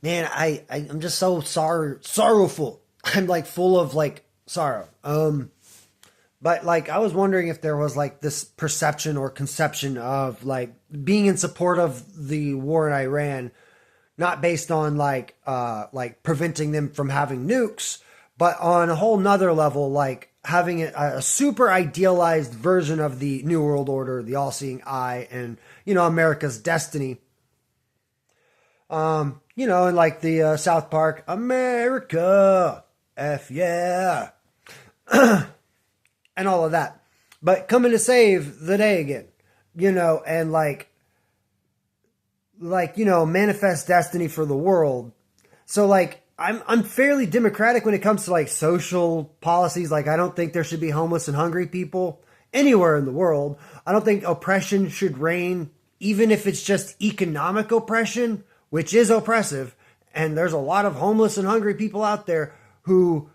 Man, I'm just so sorrowful. I'm like full of like sorrow. But like I was wondering if there was like this perception or conception of like being in support of the war in Iran, not based on like preventing them from having nukes, but on a whole nother level, like having a super idealized version of the New World Order, the all-seeing eye, and America's destiny. And like the South Park, America, F yeah, and all of that. But coming to save the day again, and manifest destiny for the world. So like I'm fairly democratic when it comes to like social policies. Like I don't think there should be homeless and hungry people anywhere in the world. I don't think oppression should reign, even if it's just economic oppression, which is oppressive. And there's a lot of homeless and hungry people out there who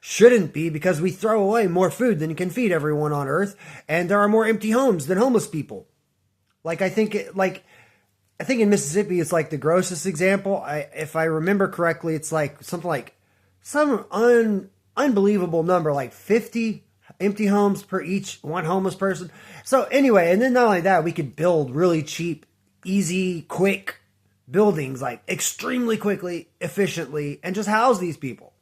shouldn't be, because we throw away more food than can feed everyone on earth. And there are more empty homes than homeless people. Like I think in Mississippi, it's like the grossest example. If I remember correctly, it's like something like some unbelievable number, like 50 empty homes per each one homeless person. So anyway, and then not only that, we could build really cheap, easy, quick buildings, like extremely quickly, efficiently, and just house these people.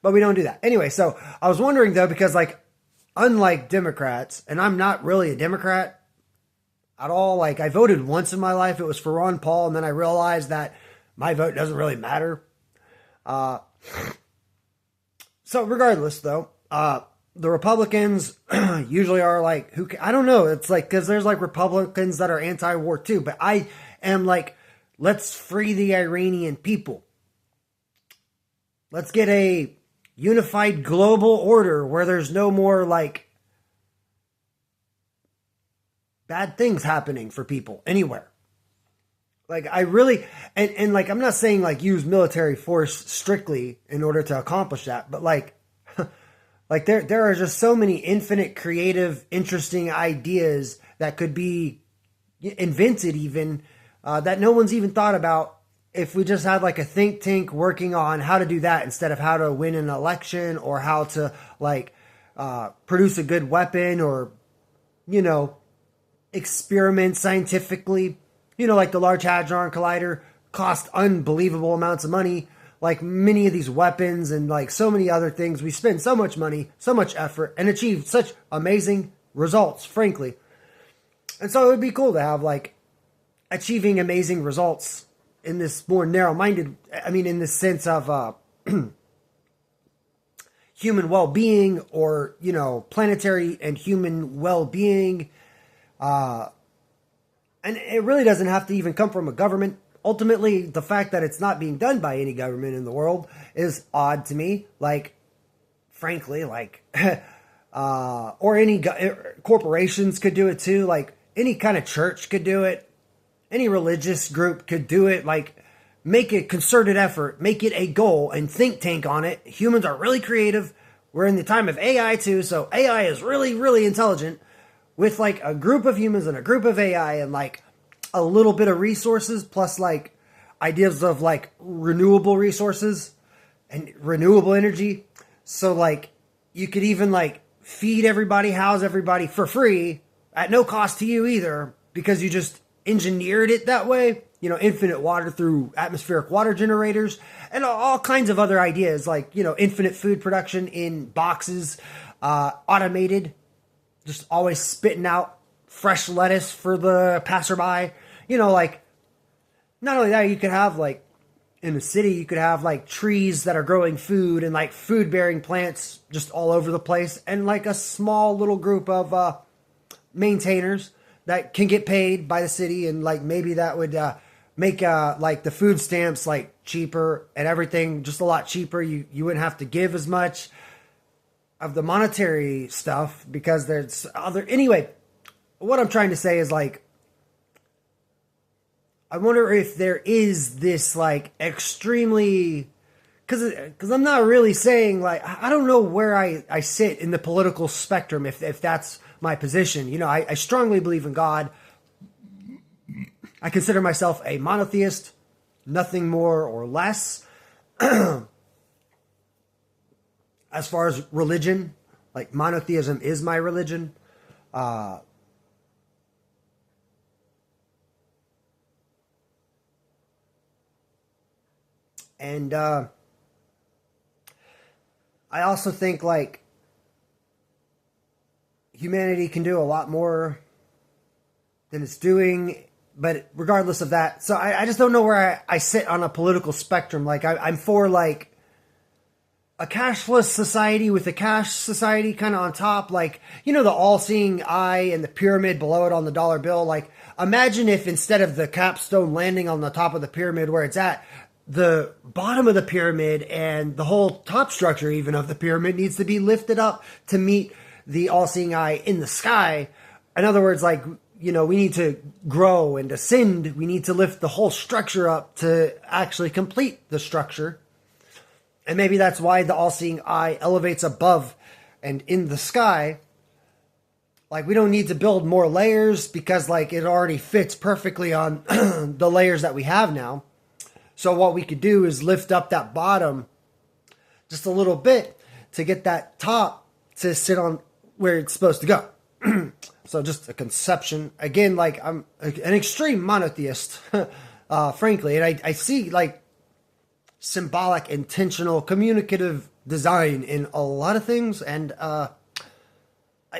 But we don't do that. Anyway, so I was wondering though, because like, unlike Democrats, and I'm not really a Democrat at all. Like I voted once in my life. It was for Ron Paul. And then I realized that my vote doesn't really matter. So regardless though, the Republicans usually are like, I don't know. It's like, cause there's like Republicans that are anti-war too, but I am like, let's free the Iranian people. Let's get a unified global order where there's no more like bad things happening for people anywhere. Like I really, and like, I'm not saying like use military force strictly in order to accomplish that, but like, like there are just so many infinite creative, interesting ideas that could be invented even, that no one's even thought about, if we just had like a think tank working on how to do that instead of how to win an election or how to like, produce a good weapon or, experiment scientifically. Like the Large Hadron Collider cost unbelievable amounts of money. Like many of these weapons and like so many other things, we spend so much money, so much effort, and achieve such amazing results, frankly. And so it would be cool to have like achieving amazing results in this more narrow-minded, in the sense of human well-being, or, planetary and human well-being. And it really doesn't have to even come from a government. Ultimately, the fact that it's not being done by any government in the world is odd to me. Like, frankly, like, or any corporations could do it too. Like, any kind of church could do it. Any religious group could do it. Like, make a concerted effort, make it a goal, and think tank on it. Humans are really creative. We're in the time of AI too, so AI is really, really intelligent. With like a group of humans and a group of AI and like a little bit of resources, plus like ideas of like renewable resources and renewable energy. So like you could even like feed everybody, house everybody for free at no cost to you either, because you just engineered it that way. Infinite water through atmospheric water generators and all kinds of other ideas, like, infinite food production in boxes, automated, just always spitting out fresh lettuce for the passerby. Like, not only that, you could have like, in the city, you could have like trees that are growing food and like food bearing plants just all over the place. And like a small little group of maintainers that can get paid by the city. And like, maybe that would make like the food stamps like cheaper and everything just a lot cheaper. You wouldn't have to give as much of the monetary stuff because there's other. Anyway, what I'm trying to say is like, I wonder if there is this like extremely, because I'm not really saying like, I don't know where I sit in the political spectrum, if that's my position. I strongly believe in God. I consider myself a monotheist. nothing more or less. As far as religion, like monotheism is my religion. And I also think like humanity can do a lot more than it's doing. But regardless of that, so I just don't know where I sit on a political spectrum. Like I'm for like a cashless society with a cash society kind of on top, like, you know, the all-seeing eye and the pyramid below it on the dollar bill. Like, imagine if instead of the capstone landing on the top of the pyramid where it's at, the bottom of the pyramid and the whole top structure even of the pyramid needs to be lifted up to meet the all-seeing eye in the sky. In other words, like, you know, we need to grow and ascend. We need to lift the whole structure up to actually complete the structure. And maybe that's why the all-seeing eye elevates above and in the sky. Like, we don't need to build more layers because, like, it already fits perfectly on the layers that we have now. So what we could do is lift up that bottom just a little bit to get that top to sit on where it's supposed to go. So just a conception. Again, like, I'm an extreme monotheist, frankly. And I see, like, symbolic, intentional, communicative design in a lot of things. And I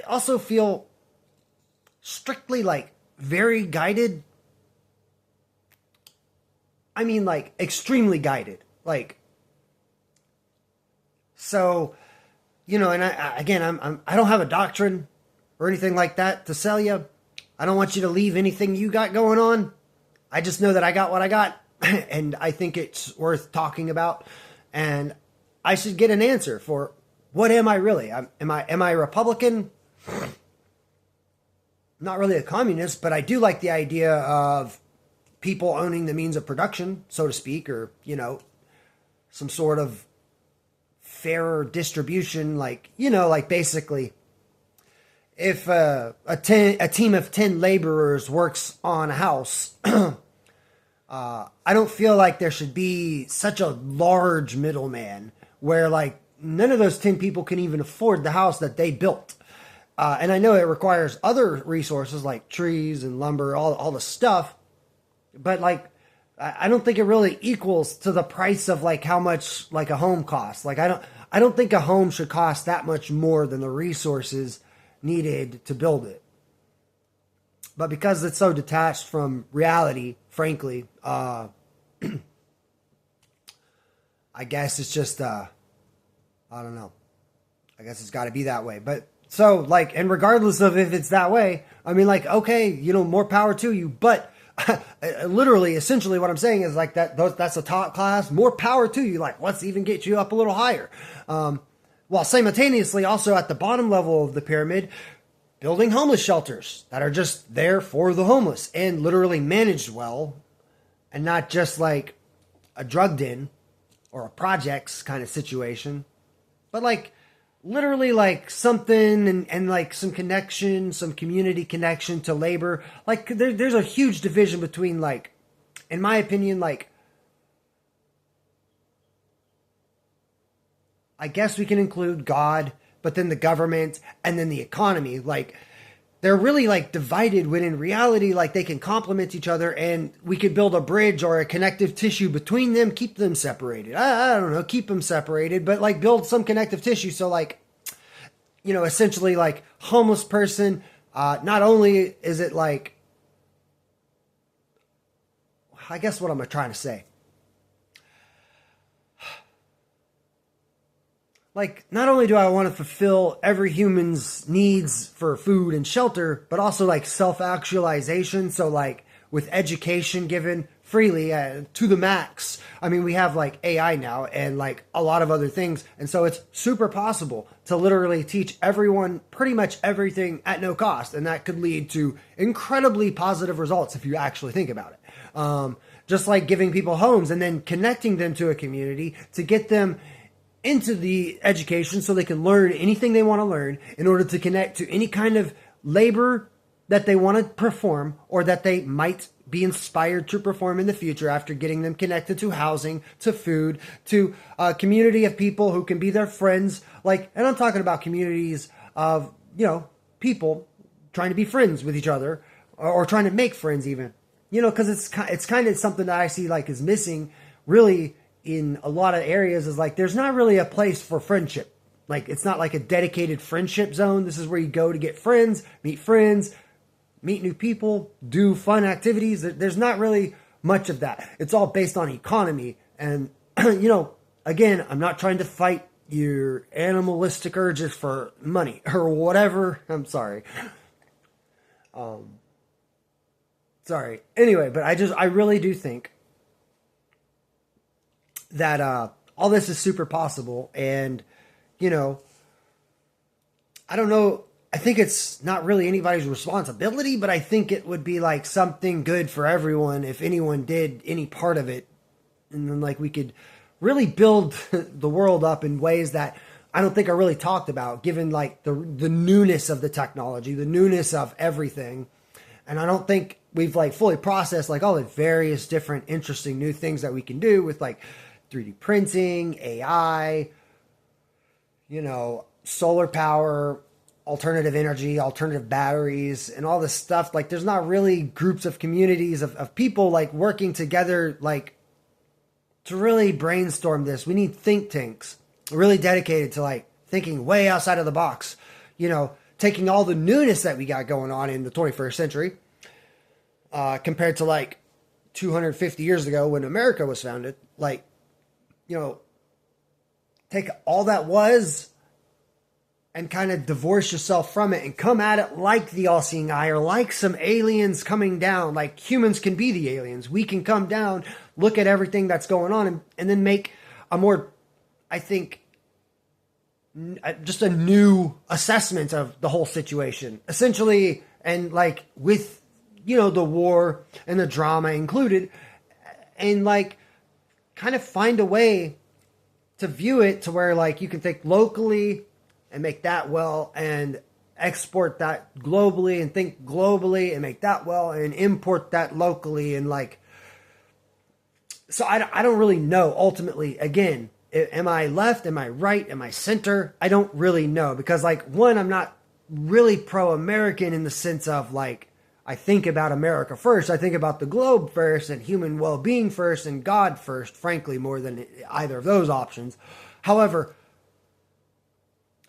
also feel strictly, like, very guided. I mean, like, extremely guided. Like, so, you know, and I don't have a doctrine or anything like that to sell you. I don't want you to leave anything you got going on. I just know that I got what I got. And I think it's worth talking about, and I should get an answer for what am I really? Am I a Republican? Not really a communist, but I do like the idea of people owning the means of production, so to speak, or, you know, some sort of fairer distribution. Like, you know, like basically, if a team of 10 laborers works on a house. I don't feel like there should be such a large middleman where, like, none of those 10 people can even afford the house that they built. And I know it requires other resources like trees and lumber, all the stuff. But, like, I don't think it really equals to the price of, like, how much, like, a home costs. Like, I don't think a home should cost that much more than the resources needed to build it. But because it's so detached from reality, frankly, I guess it's just, I don't know. I guess it's got to be that way. But so, like, and regardless of if it's that way, I mean, like, okay, you know, more power to you. But literally, essentially what I'm saying is, like, that's a top class, more power to you. Like, let's even get you up a little higher. While simultaneously also at the bottom level of the pyramid, building homeless shelters that are just there for the homeless and literally managed well, and not just like a drug den or a projects kind of situation, but like literally like something and like some connection, some community connection to labor. Like there's a huge division between, like, in my opinion, like, I guess we can include God, but then the government, and then the economy. Like, they're really, like, divided when in reality, like, they can complement each other, and we could build a bridge or a connective tissue between them, keep them separated. I don't know, keep them separated, but, like, build some connective tissue. So, like, you know, essentially, like, homeless person, not only is it, like, I guess what am I trying to say? Like, not only do I want to fulfill every human's needs for food and shelter, but also, like, self-actualization. So, like, with education given freely to the max. I mean, we have, like, AI now and, like, a lot of other things. And so it's super possible to literally teach everyone pretty much everything at no cost. And that could lead to incredibly positive results if you actually think about it. Just like giving people homes and then connecting them to a community to get them into the education so they can learn anything they want to learn in order to connect to any kind of labor that they want to perform or that they might be inspired to perform in the future after getting them connected to housing, to food, to a community of people who can be their friends. Like, and I'm talking about communities of, people trying to be friends with each other or trying to make friends even, because it's kind of something that I see like is missing really in a lot of areas is like, there's not really a place for friendship. Like, it's not like a dedicated friendship zone. This is where you go to get friends, meet new people, do fun activities. There's not really much of that. It's all based on economy. And, again, I'm not trying to fight your animalistic urges for money or whatever. I'm sorry. Sorry. Anyway, but I really do think that all this is super possible. And, I don't know. I think it's not really anybody's responsibility, but I think it would be like something good for everyone if anyone did any part of it. And then like we could really build the world up in ways that I don't think are really talked about, given like the newness of the technology, the newness of everything. And I don't think we've like fully processed like all the various different interesting new things that we can do with like 3D printing, AI, solar power, alternative energy, alternative batteries, and all this stuff. Like, there's not really groups of communities of people like working together, like to really brainstorm this. We need think tanks really dedicated to like thinking way outside of the box, taking all the newness that we got going on in the 21st century, compared to like 250 years ago when America was founded. Like, take all that was and kind of divorce yourself from it and come at it like the all-seeing eye or like some aliens coming down. Like, humans can be the aliens. We can come down, look at everything that's going on, and then make a more, I think, just a new assessment of the whole situation. Essentially, and like with, the war and the drama included, and like kind of find a way to view it to where like you can think locally and make that well, and export that globally and think globally and make that well, and import that locally. And like, so I don't really know ultimately. Again, am I left? Am I right? Am I center? I don't really know, because like, one, I'm not really pro-American in the sense of like, I think about America first. I think about the globe first and human well-being first and God first, frankly, more than either of those options. However,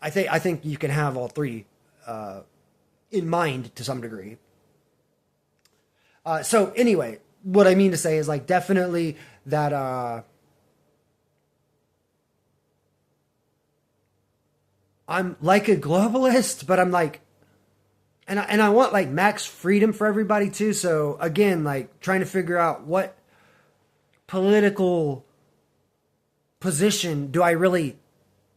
I think you can have all three in mind to some degree. So anyway, what I mean to say is like definitely that I'm like a globalist, but I'm like, and I want like max freedom for everybody too. So again, like trying to figure out what political position do I really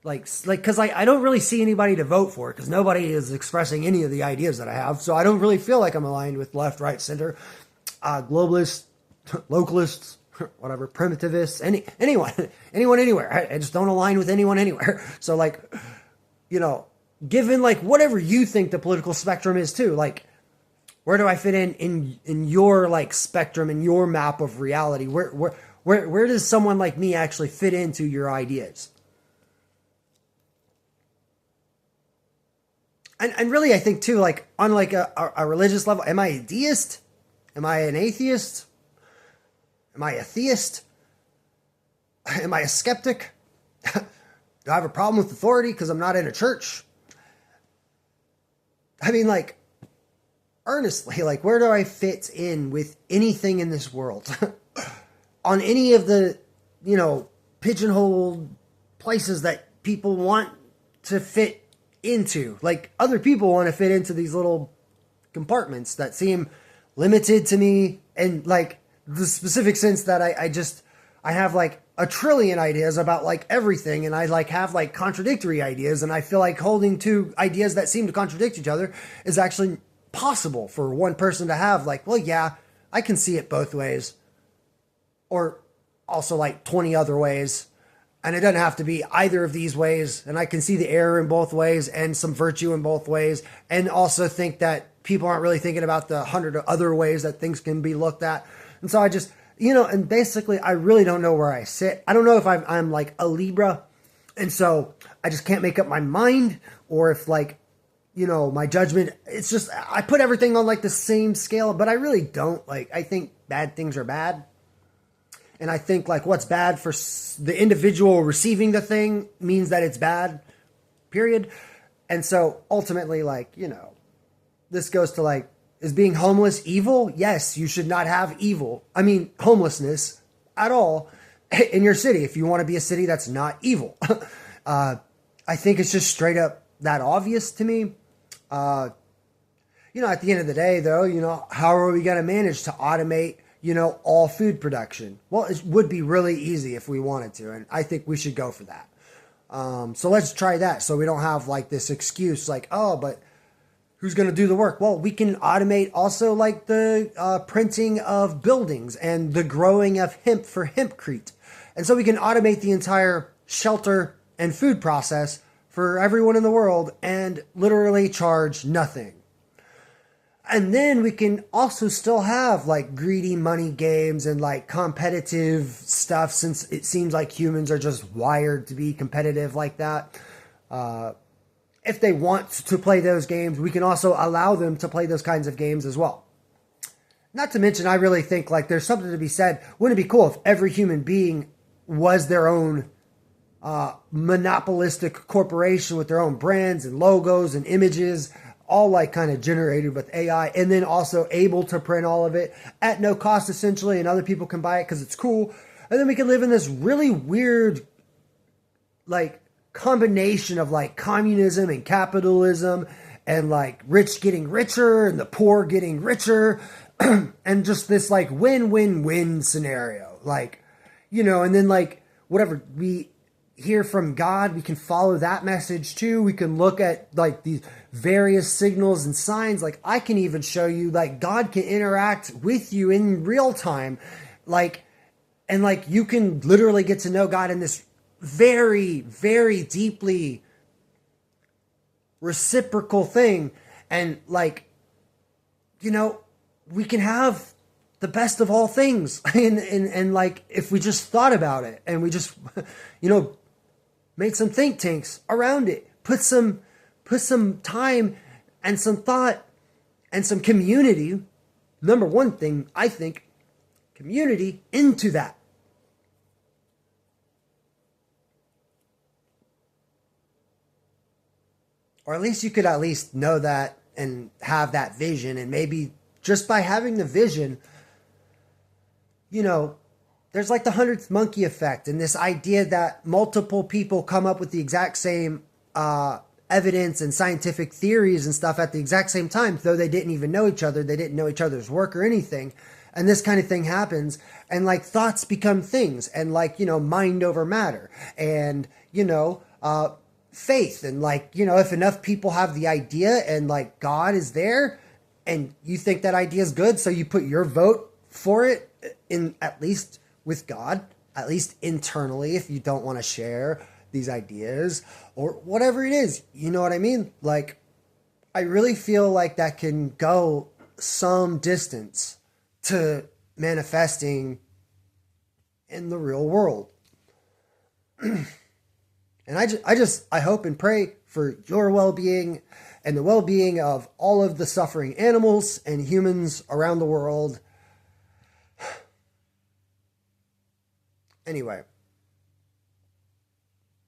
like, because I don't really see anybody to vote for, because nobody is expressing any of the ideas that I have. So I don't really feel like I'm aligned with left, right, center, globalists, localists, whatever, primitivists, anyone, anywhere. I just don't align with anyone anywhere. So like, given like whatever you think the political spectrum is too, like where do I fit in your like spectrum, in your map of reality? Where does someone like me actually fit into your ideas? And really, I think too, like on like a religious level, am I a deist? Am I an atheist? Am I a theist? Am I a skeptic? Do I have a problem with authority because I'm not in a church? I mean, like, earnestly, like, where do I fit in with anything in this world? On any of the, pigeonholed places that people want to fit into. Like, other people want to fit into these little compartments that seem limited to me, and like the specific sense that I have like a trillion ideas about like everything, and I like have like contradictory ideas, and I feel like holding two ideas that seem to contradict each other is actually possible for one person to have. Like, well, yeah, I can see it both ways, or also like 20 other ways. And it doesn't have to be either of these ways. And I can see the error in both ways and some virtue in both ways. And also think that people aren't really thinking about the hundred other ways that things can be looked at. And so I just, and basically I really don't know where I sit. I don't know if I'm like a Libra, and so I just can't make up my mind, or if like, my judgment, it's just, I put everything on like the same scale, but I really don't. Like, I think bad things are bad. And I think like what's bad for the individual receiving the thing means that it's bad, period. And so ultimately, like, this goes to like, is being homeless evil? Yes, you should not have homelessness at all in your city if you want to be a city that's not evil. I think it's just straight up that obvious to me. At the end of the day, though, how are we going to manage to automate, all food production? Well, it would be really easy if we wanted to, and I think we should go for that. So let's try that, so we don't have like this excuse like, oh, but who's going to do the work? Well, we can automate also like the printing of buildings and the growing of hemp for hempcrete. And so we can automate the entire shelter and food process for everyone in the world and literally charge nothing. And then we can also still have like greedy money games and like competitive stuff, since it seems like humans are just wired to be competitive like that. If they want to play those games, we can also allow them to play those kinds of games as well. Not to mention, I really think like there's something to be said. Wouldn't it be cool if every human being was their own monopolistic corporation with their own brands and logos and images, all like kind of generated with AI, and then also able to print all of it at no cost essentially, and other people can buy it because it's cool. And then we can live in this really weird like combination of like communism and capitalism, and like rich getting richer and the poor getting richer, and just this like win-win-win scenario. Like, and then like whatever we hear from God, we can follow that message too. We can look at like these various signals and signs. Like I can even show you like God can interact with you in real time. Like, and like you can literally get to know God in this very, very deeply reciprocal thing. And like, we can have the best of all things. And like, if we just thought about it and we just, made some think tanks around it, put some time and some thought and some community, number one thing, I think, community into that. Or at least you could at least know that and have that vision. And maybe just by having the vision, there's like the 100th monkey effect, and this idea that multiple people come up with the exact same evidence and scientific theories and stuff at the exact same time, though they didn't even know each other. They didn't know each other's work or anything. And this kind of thing happens, and like thoughts become things, and like, mind over matter, and, faith. And like, if enough people have the idea and like God is there and you think that idea is good, so you put your vote for it, in at least with God, at least internally, if you don't want to share these ideas or whatever it is, you know what I mean? Like, I really feel like that can go some distance to manifesting in the real world. And I hope and pray for your well-being and the well-being of all of the suffering animals and humans around the world. Anyway,